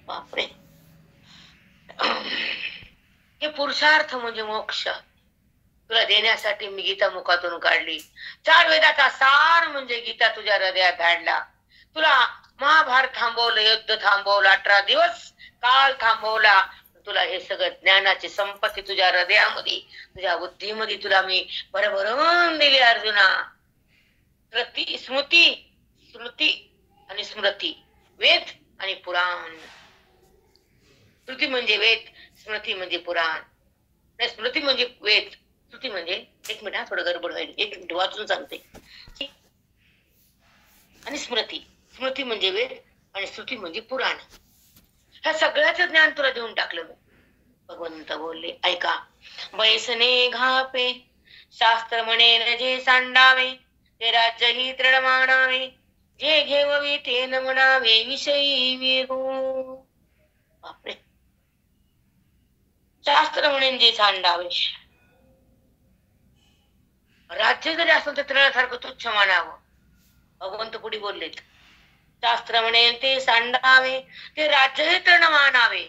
बापरे, हे पुरुषार्थ म्हणजे मोक्ष. तुला देण्यासाठी मी गीता मुखातून काढली. 4 वेदाचा सार म्हणजे गीता तुझ्या हृदयात धाडला. तुला महाभारत थांबवलं, युद्ध थांबवलं, 18 दिवस काळ थांबवला. तुला हे सगळं ज्ञानाची संपत्ती तुझ्या हृदयामध्ये, तुझ्या बुद्धीमध्ये तुला मी भरभरून दिली अर्जुना. स्मृती, स्मृती आणि स्मृती, वेद आणि पुराण. स्मृती म्हणजे वेद, स्मृती म्हणजे पुराण. नाही, स्मृती म्हणजे वेद, स्मृती म्हणजे, एक मिनिट, थोडं गडबड व्हायला, एक मिनिट वाचून सांगते. आणि स्मृती, स्मृती म्हणजे वेद आणि स्मृती म्हणजे पुराण. ह्या सगळ्याचं ज्ञान तुला देऊन टाकलं मी. भगवंत बोलले, ऐका. बैसने घापे शास्त्र म्हणे जे सांडावे, ते राज्य ही तृण मानावे, जे घेववी ते न म्हणावे विषयी विरू. बापरे, शास्त्र म्हणेन जे सांडावे, राज्य जरी असेल तर तृणासारखं तुच्छ मानावं. भगवंत पुढे बोललेत, शास्त्र म्हणेन ते सांडावे, ते राज्य हे तृण मानावे.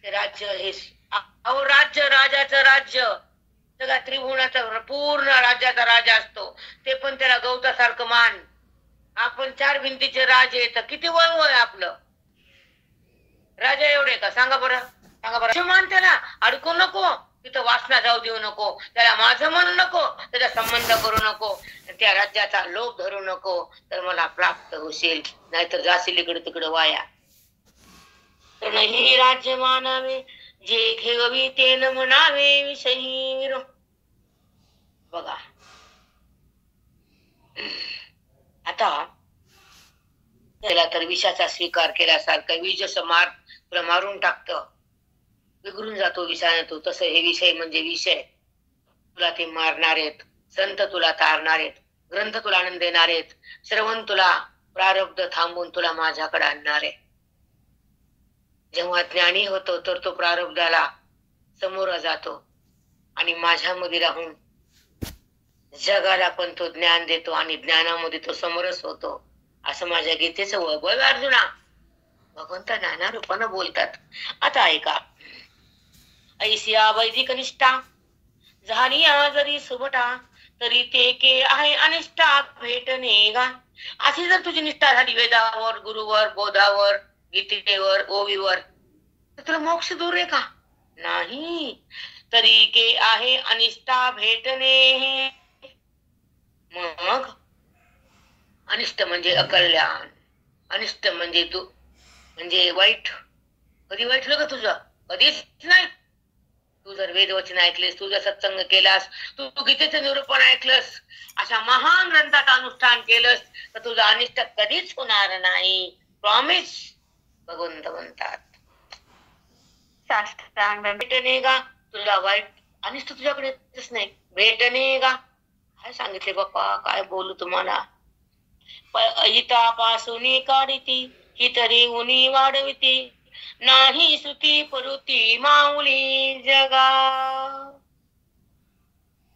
ते राज्य हे, अहो राज्य, राजाचं राज्य, सगळ्या त्रिभुवनाचा पूर्ण राज्याचा राजा असतो, ते पण त्याला गवतासारखं मान. आपण 4 भिंतीचे राजे, तर किती वय वय आपलं. राजा एवढे का, सांगा बरं, सांगा बरं. मान त्याला अडकू नको, तिथं वासना जाऊ देऊ नको, त्याला माझं म्हणू नको, त्याचा संबंध करू नको, त्या राज्याचा लोभ धरू नको, तर मला प्राप्त होशील, नाहीतर जाशील इकडे तिकडे वाया. तर नाही राज्य मानावे, जे घेवी ते न म्हणावे विषयी. बघा आता, त्याला तर विषाचा स्वीकार केल्यासारखं, विष जसं तुला मारून टाकतं, बिघडून जातो विषाने तू, तसं हे विषय म्हणजे विषय. तुला ते मारणार आहेत, संत तुला तारणार आहेत, ग्रंथ तुला आनंद देणार आहेत, श्रवण तुला प्रारब्ध थांबून तुला माझ्याकडे आणणार आहे. जेव्हा ज्ञानी होतो तर तो प्रारब्धाला समोर जातो आणि माझ्यामध्ये राहून जगाला पण तो ज्ञान देतो आणि ज्ञानामध्ये तो समरस होतो. असं माझ्या गीतेचं वैभव अर्जुना. भगवंत नाना रूपानं बोलतात. आता ऐका. ऐसिया वैदिक निष्ठा झाली जरी सुबटा, तरी ते के आहे अनिष्ठा भेटणे गा. अशी जर तुझी निष्ठा झाली वेदावर, गुरुवर, बोधावर, गीतेवर, ओवीवर, तर तुला मोक्ष दूर आहे का? नाही. तरी के आहे अनिष्ठा भेटणे. मग अनिष्ट म्हणजे अकल्याण, अनिष्ट म्हणजे तू म्हणजे वाईट. कधी वाईटलं का तुझं? कधीच नाही. तू जर वेदवचन ऐकलेस, तू जर सत्संग केलास, तू गीतेचं निरूपण ऐकलंस, अशा महान ग्रंथाचं अनुष्ठान केलंस, तर तुझं अनिष्ट कधीच होणार नाही. प्रॉमिस. भगवंत म्हणतात शास्त्रांग भेटणे का, तुला वाईट अनिष्ट तुझ्याकडे येतच नाही. भेटणे का, काय सांगितले बाप्पा, काय बोलू तुम्हाला. हितापासून काढिती, हितरी उनी वाढविती, नाही सुती परुती माऊली जगा.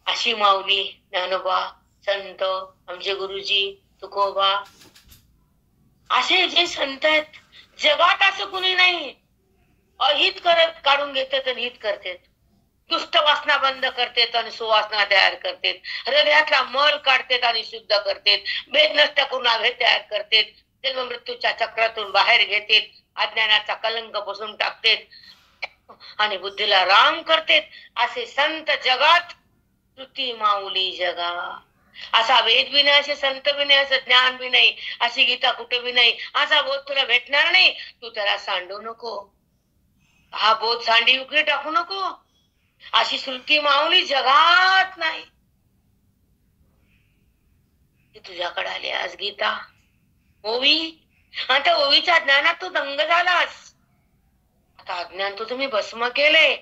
अशी माऊली ज्ञानोबा, संत, आमचे गुरुजी, तुकोबा, असे जे संत आहेत जगात असं कुणी नाही. अहित करत काढून घेतात आणि हित करतात. दुष्ट वासना बंद करतात आणि सुवासना तयार करतात. हृदयातला मल काढतात आणि शुद्ध करतात. भेद नष्ट करून अभेद तयार करतात. जन्म मृत्यूच्या चक्रातून बाहेर घेतात. अज्ञानाचा कलंक पुसून टाकतात आणि बुद्धीला राम करतात. असे संत जगात श्रुती माऊली जगा. असा वेद बी नाही, असे संत बी नाही, असं ज्ञान बी नाही, अशी गीता कुठे बी नाही. असा बोध तुला भेटणार नाही. तू त्याला सांडू नको. हा बोध सांडी उकळी टाकू नको. अशी श्रुती माऊली जगात नाही. तुझ्याकडे आली आज गीता, ओवी. आता ओवीच्या ज्ञानात तू दंग झालास. आता अज्ञान तुझं मी भस्म केले.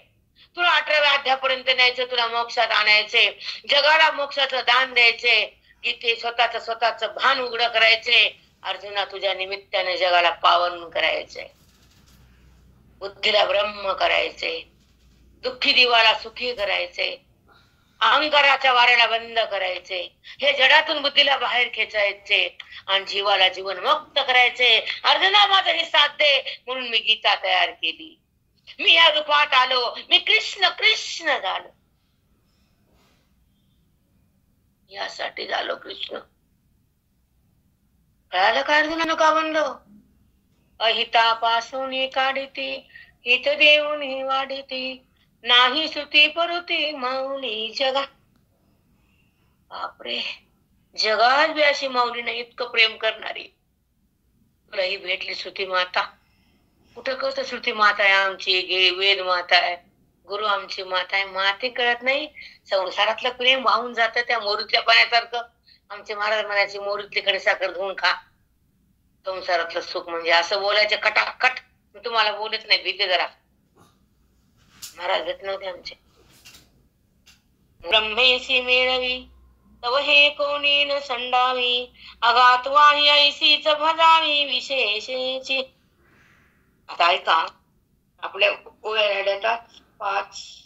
तुला 18व्या अध्यायापर्यंत न्यायचं, तुला मोक्षात आणायचे, जगाला मोक्षाचं दान द्यायचे, गीते स्वतःच भान उघड करायचे. अर्जुना, तुझ्या निमित्ताने जगाला पावन करायचे, बुद्धीला ब्रह्म करायचे, दुःखी दिवाला सुखी करायचे, अहंकाराच्या वाऱ्याला बंद करायचे, हे जडातून बुद्धीला बाहेर खेचायचे आणि जीवाला जीवन मुक्त करायचे. अर्जुना, माझं हे साध्य म्हणून मी गीता तयार केली. मी या रूपात आलो, मी कृष्ण कृष्ण झालो. यासाठी झालो कृष्ण. कळालं का अर्जुनानं का बनलो? अहितापासून काढिती हित देऊन ही वाढिती नाही सुती परुती माऊली जगा. बापरे, जगात बी अशी माऊली नाही इतकं प्रेम करणारी. तुला ही भेटली श्रुती माता. कुठं कळतं श्रुती माता आहे आमची, वेद माता आहे, गुरु आमची माता आहे. माते कळत नाही. संसारातलं प्रेम वाहून जातं त्या मोरीतल्या पाण्यासारखं. आमचे महाराज म्हणायचे मोरीतली कडे साखर धुवून खा. संसारातलं सुख म्हणजे असं बोलायचं कटाकट. मी तुम्हाला बोलत नाही, भीते जरा. महाराज घेत नव्हते आमचे. ब्रह्मेशी मेळवी तव हे कोणी न संडावी अगात वाही ऐसीच भजावी विशेषेची. आता ऐका, आपल्या ओळ्या राहिल्या 5